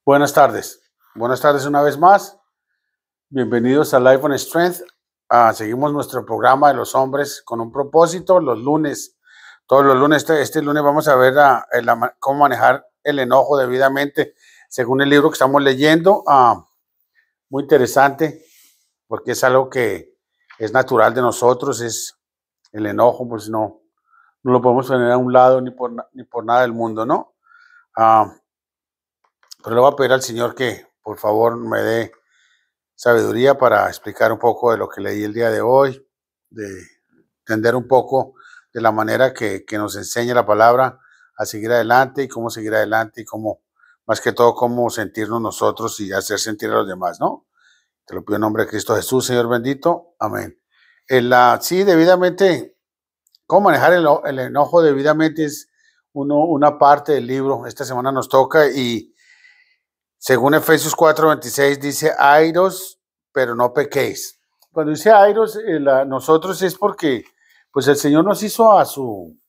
Buenas tardes. Buenas tardes una vez más. Bienvenidos a Life on Strength. Seguimos nuestro programa de los hombres con un propósito los lunes. Todos los lunes, este lunes vamos a ver cómo manejar el enojo debidamente según el libro que estamos leyendo. Muy interesante porque es algo que es natural de nosotros, es el enojo, pues no lo podemos poner a un lado ni por nada del mundo, ¿no? Pero le voy a pedir al Señor que por favor me dé sabiduría para explicar un poco de lo que leí el día de hoy, de entender un poco de la manera que nos enseña la palabra a seguir adelante y cómo seguir adelante y cómo, más que todo, cómo sentirnos nosotros y hacer sentir a los demás, ¿no? Te lo pido en nombre de Cristo Jesús, Señor bendito. Amén. Sí, debidamente, cómo manejar el enojo debidamente es una parte del libro. Esta semana nos toca y según Efesios 4:26 dice, airos, pero no pequéis. Cuando dice airos, nosotros es porque pues el Señor nos hizo a su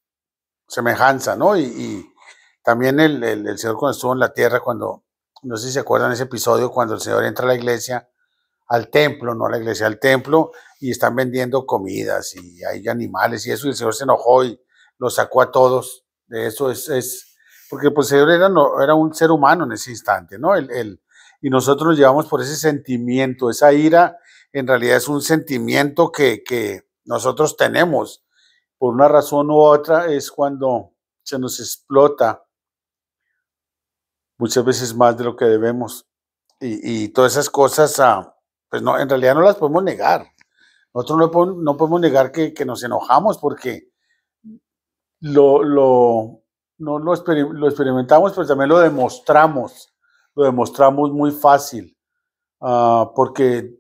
semejanza, ¿no? Y también el Señor cuando estuvo en la tierra, no sé si se acuerdan ese episodio, cuando el Señor entra a la iglesia, al templo, no a la iglesia, al templo, y están vendiendo comidas y hay animales y eso, y el Señor se enojó y los sacó a todos. De eso porque pues el Señor era un ser humano en ese instante, ¿no? Y nosotros nos llevamos por ese sentimiento, esa ira, en realidad es un sentimiento que nosotros tenemos por una razón u otra, es cuando se nos explota muchas veces más de lo que debemos. Y todas esas cosas, pues no, en realidad no las podemos negar. Nosotros no podemos negar que nos enojamos porque lo experimentamos, pero también lo demostramos muy fácil, porque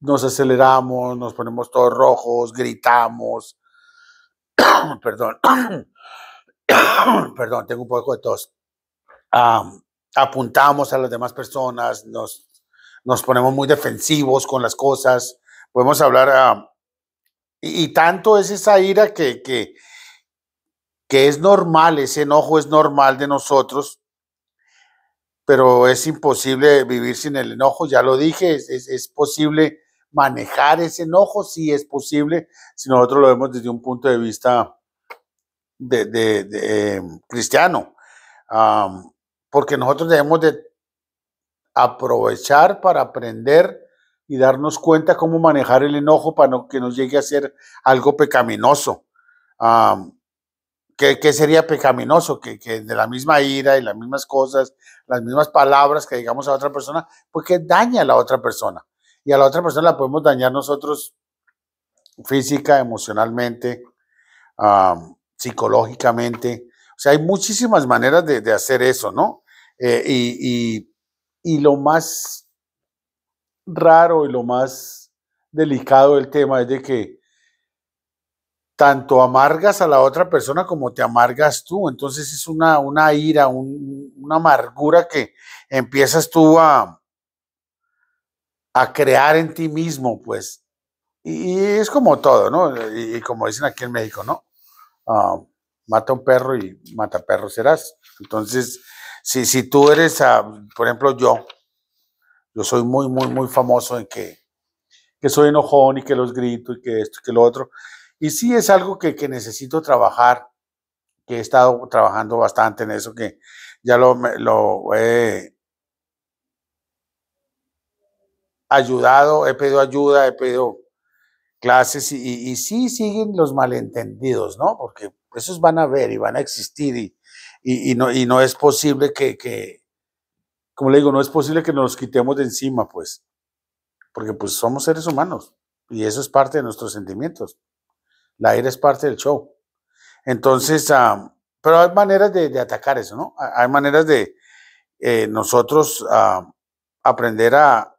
nos aceleramos, nos ponemos todos rojos, gritamos, perdón, perdón, tengo un poco de tos, apuntamos a las demás personas, nos ponemos muy defensivos con las cosas, podemos hablar, y tanto es esa ira que es normal, ese enojo es normal de nosotros, pero es imposible vivir sin el enojo, ya lo dije, es posible manejar ese enojo, sí es posible, si nosotros lo vemos desde un punto de vista cristiano, porque nosotros debemos de aprovechar para aprender y darnos cuenta cómo manejar el enojo para que nos llegue a ser algo pecaminoso. ¿Qué sería pecaminoso? Que de la misma ira y las mismas cosas, las mismas palabras que digamos a otra persona, pues que daña a la otra persona. Y a la otra persona la podemos dañar nosotros física, emocionalmente, psicológicamente. O sea, hay muchísimas maneras de hacer eso, ¿no? Y lo más raro y lo más delicado del tema es de que tanto amargas a la otra persona como te amargas tú. Entonces es una ira, una amargura que empiezas tú a crear en ti mismo, pues. Y es como todo, ¿no? Y como dicen aquí en México, ¿no? Mata un perro y mata perro serás. Entonces, si tú eres, por ejemplo, yo soy muy, muy, muy famoso en que soy enojón y que los grito y que esto y que lo otro. Y sí es algo que necesito trabajar, que he estado trabajando bastante en eso, que ya lo he ayudado, he pedido ayuda, he pedido clases y sí siguen los malentendidos, ¿no? Porque esos van a ver y van a existir y no es posible como le digo, no es posible que nos los quitemos de encima, pues, porque pues somos seres humanos y eso es parte de nuestros sentimientos. La ira es parte del show. Entonces, pero hay maneras de atacar eso, ¿no? Hay maneras de nosotros aprender a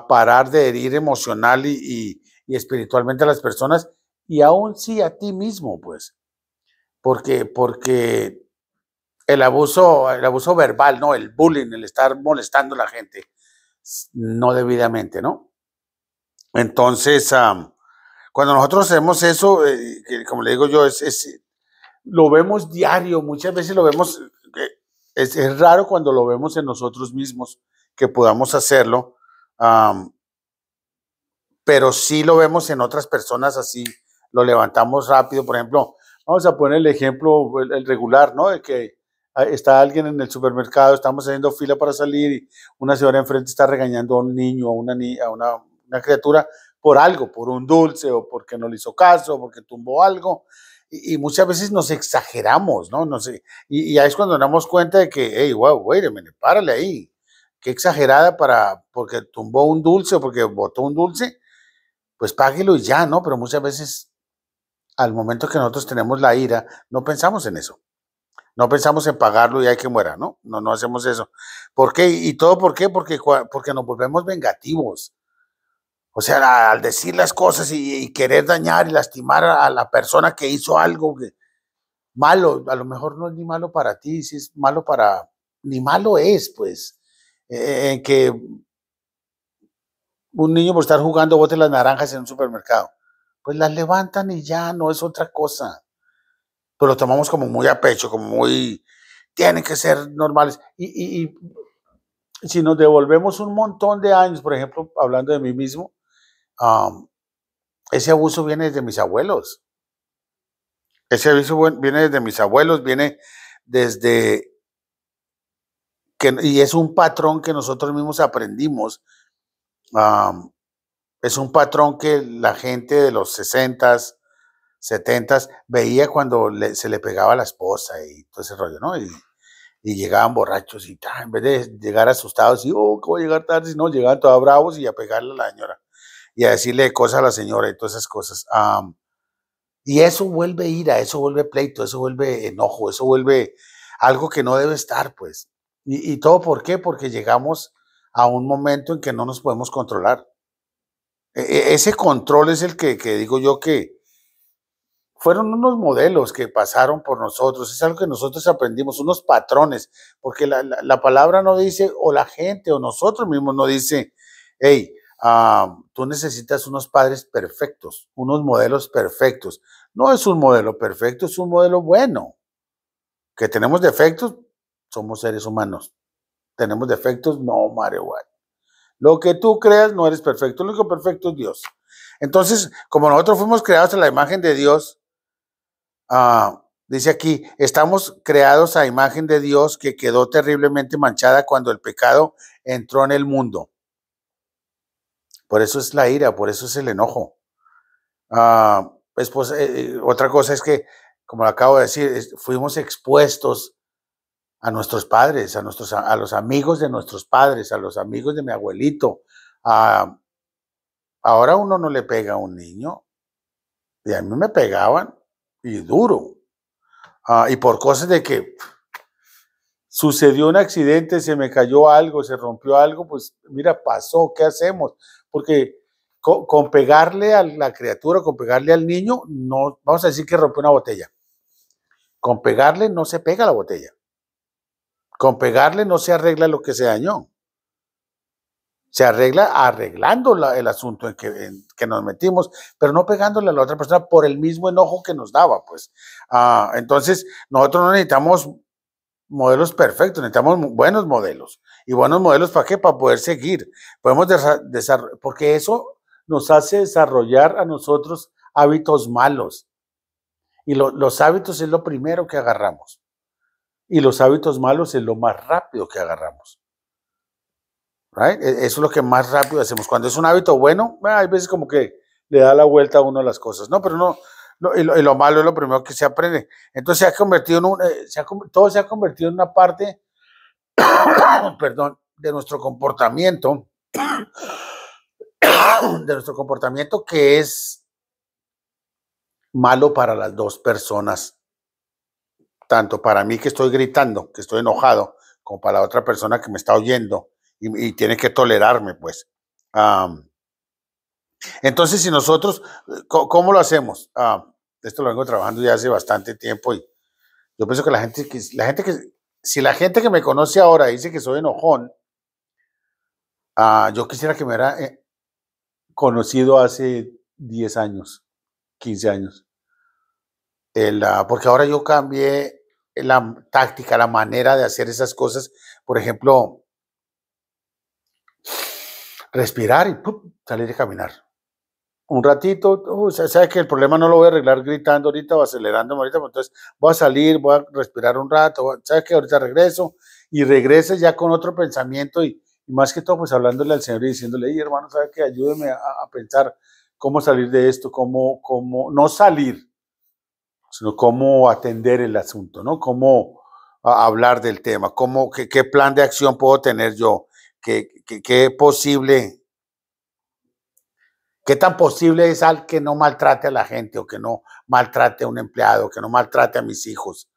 parar de herir emocional y espiritualmente a las personas y aún sí a ti mismo, pues, porque el abuso verbal, ¿no? El bullying, el estar molestando a la gente, no debidamente, ¿no? Entonces, cuando nosotros hacemos eso, como le digo yo, lo vemos diario, muchas veces lo vemos Es raro cuando lo vemos en nosotros mismos que podamos hacerlo, pero sí lo vemos en otras personas así, lo levantamos rápido. Por ejemplo, vamos a poner el ejemplo, el regular, ¿no? De que está alguien en el supermercado, estamos haciendo fila para salir y una señora enfrente está regañando a un niño, a una criatura por algo, por un dulce o porque no le hizo caso, o porque tumbó algo. Y muchas veces nos exageramos, ¿no? No sé, y ahí es cuando nos damos cuenta de que, hey, wow, wait a minute, párale ahí. Qué exagerada porque tumbó un dulce o porque botó un dulce, pues páguelo y ya, ¿no? Pero muchas veces, al momento que nosotros tenemos la ira, no pensamos en eso. No pensamos en pagarlo y hay que muera, ¿no? No hacemos eso. ¿Por qué? ¿Y todo por qué? Porque nos volvemos vengativos. O sea, al decir las cosas y querer dañar y lastimar a la persona que hizo algo malo, a lo mejor no es ni malo para ti, si es malo para, ni malo es, pues, en que un niño por estar jugando bote las naranjas en un supermercado, pues las levantan y ya, no es otra cosa. Pero lo tomamos como muy a pecho, como muy, tienen que ser normales. Y si nos devolvemos un montón de años, por ejemplo, hablando de mí mismo, um, ese abuso viene desde mis abuelos. Ese abuso viene desde mis abuelos, viene desde y es un patrón que nosotros mismos aprendimos. Um, es un patrón que la gente de los 60s, 70s veía cuando se le pegaba a la esposa y todo ese rollo, ¿no? Y llegaban borrachos y en vez de llegar asustados y, oh, que voy a llegar tarde, no, llegaban todos bravos y a pegarle a la señora y a decirle cosas a la señora y todas esas cosas. Y eso vuelve ira, eso vuelve pleito, eso vuelve enojo, eso vuelve algo que no debe estar, pues. ¿Y todo por qué? Porque llegamos a un momento en que no nos podemos controlar. Ese control es el que digo yo que fueron unos modelos que pasaron por nosotros, es algo que nosotros aprendimos, unos patrones, porque la palabra no dice, o la gente, o nosotros mismos no dice, hey, tú necesitas unos padres perfectos, unos modelos perfectos. No es un modelo perfecto, es un modelo bueno. Que tenemos defectos, somos seres humanos. Tenemos defectos, no, matter what. Lo que tú creas no eres perfecto, lo único perfecto es Dios. Entonces, como nosotros fuimos creados a la imagen de Dios, dice aquí, estamos creados a imagen de Dios que quedó terriblemente manchada cuando el pecado entró en el mundo. Por eso es la ira, por eso es el enojo. Otra cosa es que, como lo acabo de decir, fuimos expuestos a nuestros padres, a los amigos de nuestros padres, a los amigos de mi abuelito. Ahora uno no le pega a un niño, y a mí me pegaban, y duro. Y por cosas de que sucedió un accidente, se me cayó algo, se rompió algo, pues mira, pasó, ¿qué hacemos? Porque con pegarle a la criatura, con pegarle al niño, no, vamos a decir que rompió una botella. Con pegarle no se pega la botella. Con pegarle no se arregla lo que se dañó. Se arregla arreglando el asunto en que nos metimos, pero no pegándole a la otra persona por el mismo enojo que nos daba, pues. Entonces, nosotros no necesitamos modelos perfectos, necesitamos buenos modelos. ¿Y buenos modelos para qué? Para poder seguir. Podemos desarrollar, porque eso nos hace desarrollar a nosotros hábitos malos. Y los hábitos es lo primero que agarramos. Y los hábitos malos es lo más rápido que agarramos. Right? Eso es lo que más rápido hacemos. Cuando es un hábito bueno, hay veces como que le da la vuelta a uno a las cosas, ¿no? Pero y lo malo es lo primero que se aprende. Entonces se ha convertido todo se ha convertido en una parte, perdón, de nuestro comportamiento, que es malo para las dos personas, tanto para mí que estoy gritando, que estoy enojado, como para la otra persona que me está oyendo y tiene que tolerarme, pues. Entonces, si nosotros, ¿cómo lo hacemos? Esto lo vengo trabajando ya hace bastante tiempo y yo pienso que si la gente que me conoce ahora dice que soy enojón, yo quisiera que me hubiera conocido hace 10 años, 15 años. Porque ahora yo cambié la táctica, la manera de hacer esas cosas. Por ejemplo, respirar y ¡pum!, salir a caminar. Un ratito, sabe que el problema no lo voy a arreglar gritando ahorita o acelerándome ahorita, entonces voy a salir, voy a respirar un rato, sabe que ahorita regreso y regrese ya con otro pensamiento y más que todo pues hablándole al Señor y diciéndole, hey, hermano, sabe que ayúdeme a pensar cómo salir de esto, cómo no salir, sino cómo atender el asunto, ¿no? Cómo hablar del tema, qué plan de acción puedo tener yo, qué posible. ¿Qué tan posible es al que no maltrate a la gente o que no maltrate a un empleado, que no maltrate a mis hijos?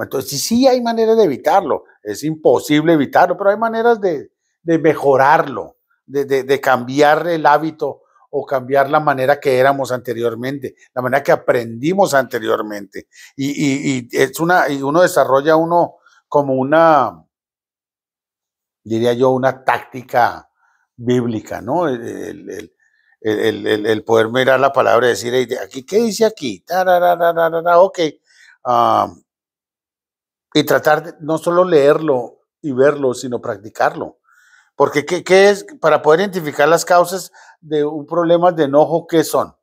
Entonces, sí hay maneras de evitarlo. Es imposible evitarlo, pero hay maneras de mejorarlo, de cambiar el hábito o cambiar la manera que éramos anteriormente, la manera que aprendimos anteriormente. Y uno desarrolla como diría yo, una táctica bíblica, ¿no? El poder mirar la palabra y decir, hey, aquí, ¿qué dice aquí? Ok. Uh, y tratar de no solo leerlo y verlo, sino practicarlo. Porque, ¿qué es? Para poder identificar las causas de un problema de enojo, ¿qué son?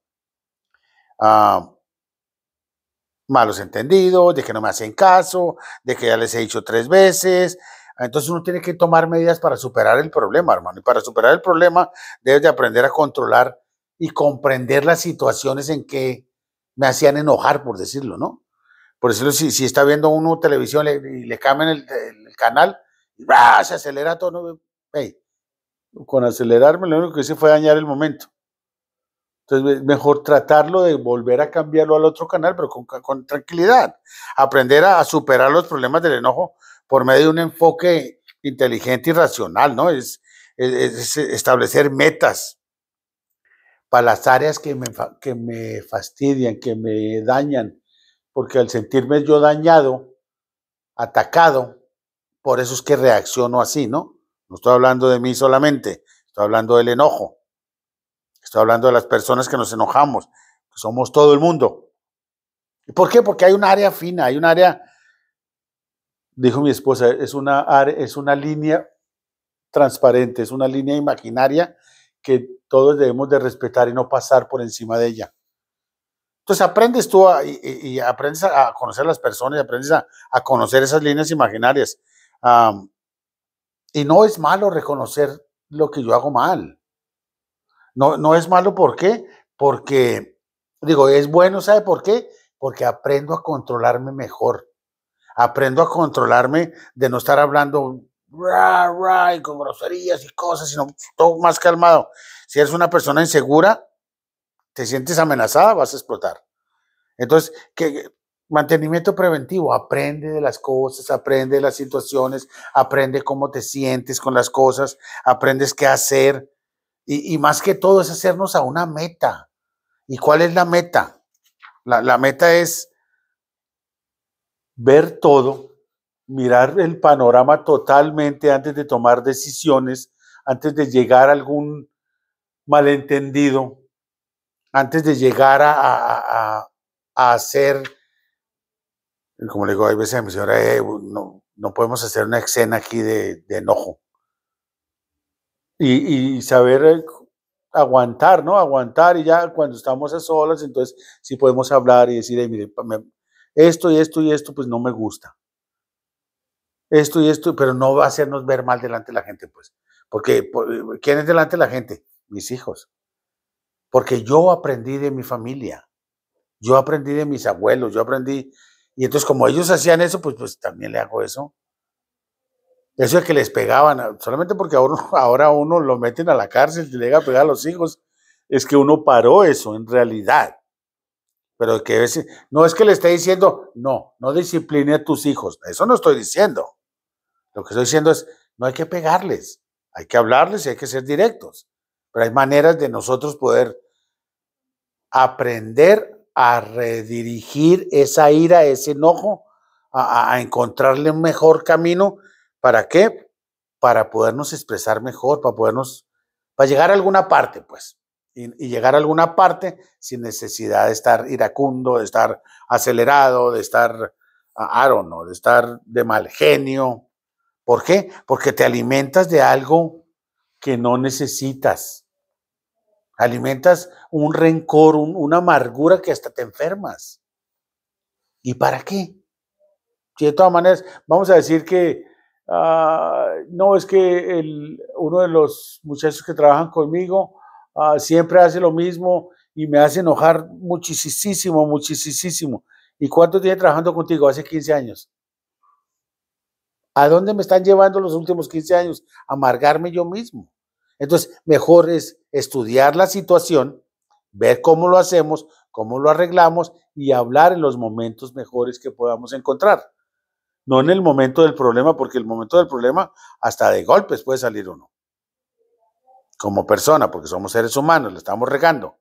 Malos entendidos, de que no me hacen caso, de que ya les he dicho 3 veces. Entonces uno tiene que tomar medidas para superar el problema, hermano. Y para superar el problema debes de aprender a controlar y comprender las situaciones en que me hacían enojar, por decirlo, ¿no? Por decirlo, si está viendo uno televisión y le cambian el canal, y se acelera todo. ¿No? Hey, con acelerarme lo único que hice fue dañar el momento. Entonces, mejor tratarlo de volver a cambiarlo al otro canal, pero con tranquilidad. Aprender a superar los problemas del enojo por medio de un enfoque inteligente y racional, ¿no? Es establecer metas para las áreas que me fastidian, que me dañan, porque al sentirme yo dañado, atacado, por eso es que reacciono así, ¿no? No estoy hablando de mí solamente, estoy hablando del enojo. Estoy hablando de las personas que nos enojamos, que somos todo el mundo. ¿Y por qué? Porque hay un área fina, hay un área, dijo mi esposa, es una línea transparente, es una línea imaginaria que todos debemos de respetar y no pasar por encima de ella. Entonces aprendes tú y aprendes a conocer a las personas y aprendes a conocer esas líneas imaginarias. Y no es malo reconocer lo que yo hago mal. No es malo, ¿por qué? Porque, digo, es bueno, ¿sabe por qué? Porque aprendo a controlarme mejor. Aprendo a controlarme de no estar hablando y con groserías y cosas, sino todo más calmado. Si eres una persona insegura, te sientes amenazada, vas a explotar. Entonces, mantenimiento preventivo, aprende de las cosas, aprende de las situaciones, aprende cómo te sientes con las cosas, aprendes qué hacer. Y más que todo es hacernos a una meta. ¿Y cuál es la meta? La meta es ver todo, mirar el panorama totalmente antes de tomar decisiones, antes de llegar a algún malentendido, antes de llegar a hacer, como le digo, hay veces a mi señora, no podemos hacer una escena aquí de enojo. Y saber aguantar, ¿no? Aguantar y ya cuando estamos a solas, entonces sí podemos hablar y decir, hey, mire, esto y esto y esto, pues no me gusta. Esto y esto, pero no va a hacernos ver mal delante de la gente, pues. Porque, ¿quién es delante de la gente? Mis hijos. Porque yo aprendí de mi familia, yo aprendí de mis abuelos, yo aprendí, y entonces como ellos hacían eso, pues también le hago eso. Eso de que les pegaban, solamente porque ahora uno lo meten a la cárcel y le llega a pegar a los hijos, es que uno paró eso en realidad. Pero que no es que le esté diciendo, no discipline a tus hijos, eso no estoy diciendo. Lo que estoy diciendo es, no hay que pegarles, hay que hablarles y hay que ser directos. Pero hay maneras de nosotros poder aprender a redirigir esa ira, ese enojo, a encontrarle un mejor camino. ¿Para qué? Para podernos expresar mejor, para llegar a alguna parte, pues. Y llegar a alguna parte sin necesidad de estar iracundo, de estar acelerado, de estar I don't know, de estar de mal genio. ¿Por qué? Porque te alimentas de algo que no necesitas. Alimentas un rencor, una amargura que hasta te enfermas. ¿Y para qué? Si de todas maneras, vamos a decir que no, es que uno de los muchachos que trabajan conmigo siempre hace lo mismo y me hace enojar muchísimo, muchísimo. ¿Y cuánto tiene trabajando contigo? Hace 15 años. ¿A dónde me están llevando los últimos 15 años? A amargarme yo mismo. Entonces, mejor es estudiar la situación, ver cómo lo hacemos, cómo lo arreglamos y hablar en los momentos mejores que podamos encontrar. No en el momento del problema, porque el momento del problema hasta de golpes puede salir uno. Como persona, porque somos seres humanos, le estamos regando.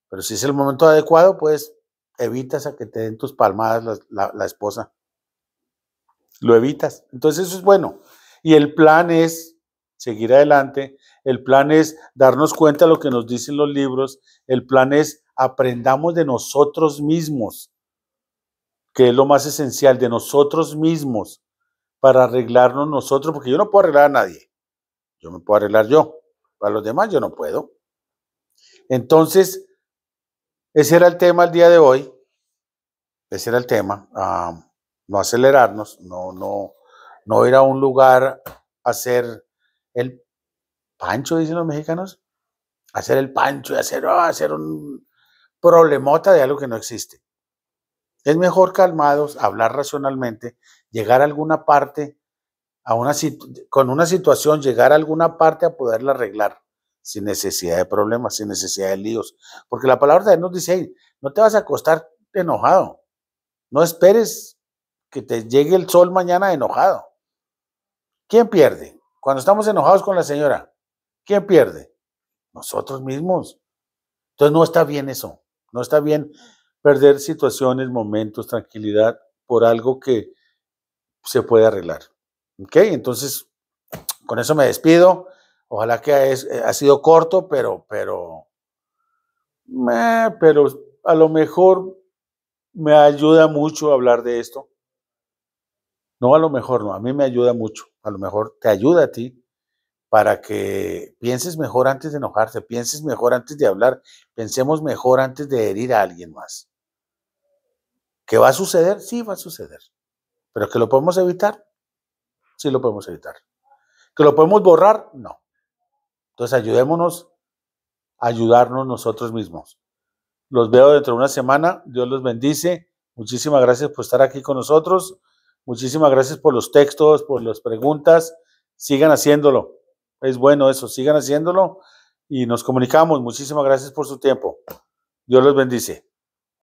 Pero si es el momento adecuado, pues evitas a que te den tus palmadas la esposa. Lo evitas. Entonces eso es bueno. Y el plan es seguir adelante. El plan es darnos cuenta de lo que nos dicen los libros. El plan es aprendamos de nosotros mismos, que es lo más esencial, de nosotros mismos, para arreglarnos nosotros, porque yo no puedo arreglar a nadie. Yo me puedo arreglar yo. Para los demás yo no puedo. Entonces, ese era el tema el día de hoy. Ese era el tema. No acelerarnos, no ir a un lugar a hacer el pancho, dicen los mexicanos. Hacer el pancho y hacer un problemota de algo que no existe. Es mejor calmados, hablar racionalmente, llegar a alguna parte, con una situación, llegar a alguna parte a poderla arreglar, sin necesidad de problemas, sin necesidad de líos. Porque la palabra de Dios nos dice, hey, no te vas a acostar enojado, no esperes que te llegue el sol mañana enojado. ¿Quién pierde? Cuando estamos enojados con la señora, ¿quién pierde? Nosotros mismos. Entonces no está bien eso, no está bien perder situaciones, momentos, tranquilidad por algo que se puede arreglar. ¿Ok? Entonces, con eso me despido. Ojalá que ha sido corto, pero a lo mejor me ayuda mucho hablar de esto. No, a lo mejor no, a mí me ayuda mucho. A lo mejor te ayuda a ti para que pienses mejor antes de enojarte, pienses mejor antes de hablar, pensemos mejor antes de herir a alguien más. ¿Qué va a suceder? Sí, va a suceder. ¿Pero que lo podemos evitar? Sí, lo podemos evitar. ¿Que lo podemos borrar? No. Entonces ayudémonos a ayudarnos nosotros mismos. Los veo dentro de una semana. Dios los bendice. Muchísimas gracias por estar aquí con nosotros. Muchísimas gracias por los textos, por las preguntas. Sigan haciéndolo. Es bueno eso. Sigan haciéndolo y nos comunicamos. Muchísimas gracias por su tiempo. Dios los bendice.